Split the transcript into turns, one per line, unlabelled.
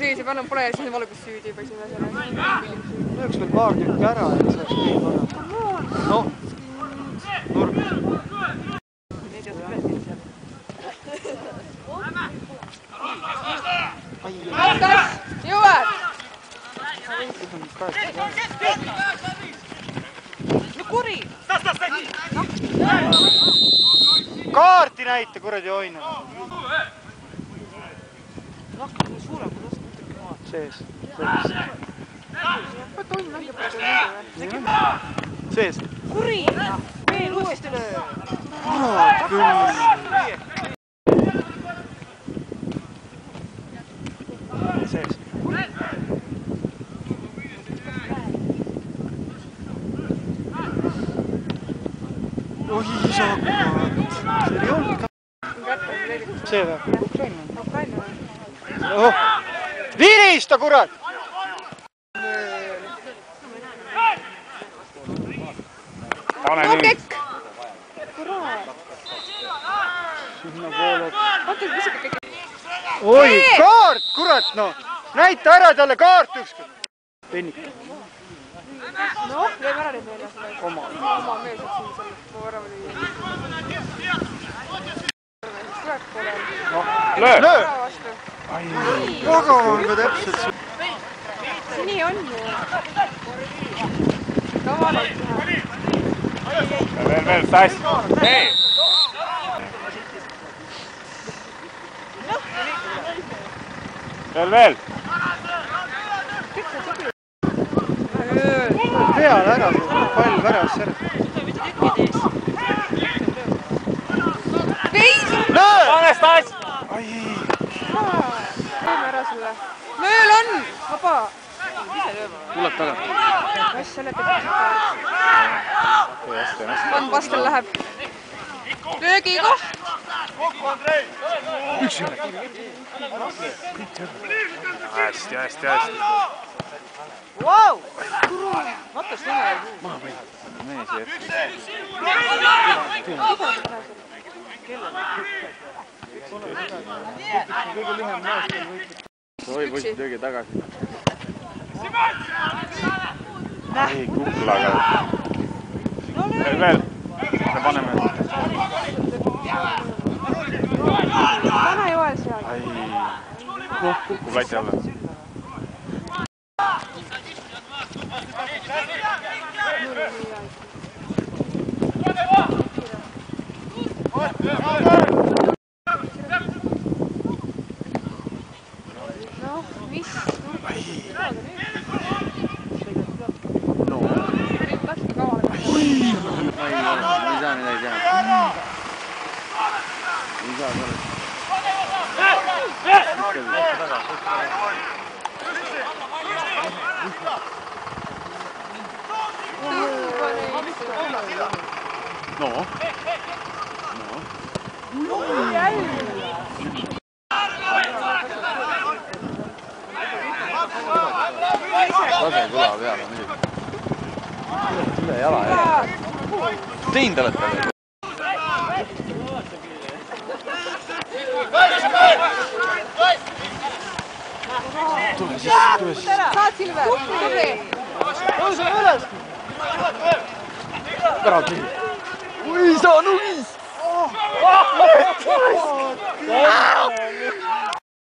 see paneb pole siin valgus süüdi juba esimene selle.
Lõõks veel paar tükki ära, et see oleks nii parem. No, nurg.
Kas jõuad? No kuri!
Kaarti näita, kuradi oina.
Lahkab nii suurem, kui nõsta tükki maad.
Sees.
Võt on mängib praegu nende või?
Sees.
Kuri! Veel uuesti löö!
Kurat küll! Sees. Oi, saakad! See ei olnud ka... See või? Ukraina või? Oh! Virista, kurat!
Pane nüüd!
Kurat!
Sinna poole...
Vaata, mis ikka kõik...
Oi, kaart, kurat, no! Näita ära talle kaart ükskord! Pennik.
Noh, lööme ära nüüd meile.
Oma
mees, et siin selle võrrava lüüa. Kurat pole.
Löö!
Löö!
Vastu.
Aga on ka täpselt see.
See nii on ju. Kavalalt teha.
Veel, tass! Hei! Veel!
Peale ära, pall väras ära. Löö!
Pane tass!
Ai!
Lööme ära selle. Mööl on! Vaba!
Tuleb taga.
Kass selle teeb. Van Bastel läheb. Löögi koht!
Üks üle.
Hästi.
Vau! Vatas nime.
Maha või?
Mees jätkub.
Kõige lühem mees on võitleb.
Oi, võtsid löögi tagasi. Ei, kuklaga. Veel. Me paneme.
Pane joel seal.
Ai. Kukub lati alla.
Noh, mis?
No.
Nüüd tahtki kavala.
Ei saa midagi teha. Ei saa sellest. No. Lase kõla peale muidugi. Üle jala jah. Tein te olete veel. Tule siis.
Saad Silver? Tubli!
Tõuse üles! Ära tuli! Oi, saa nugis!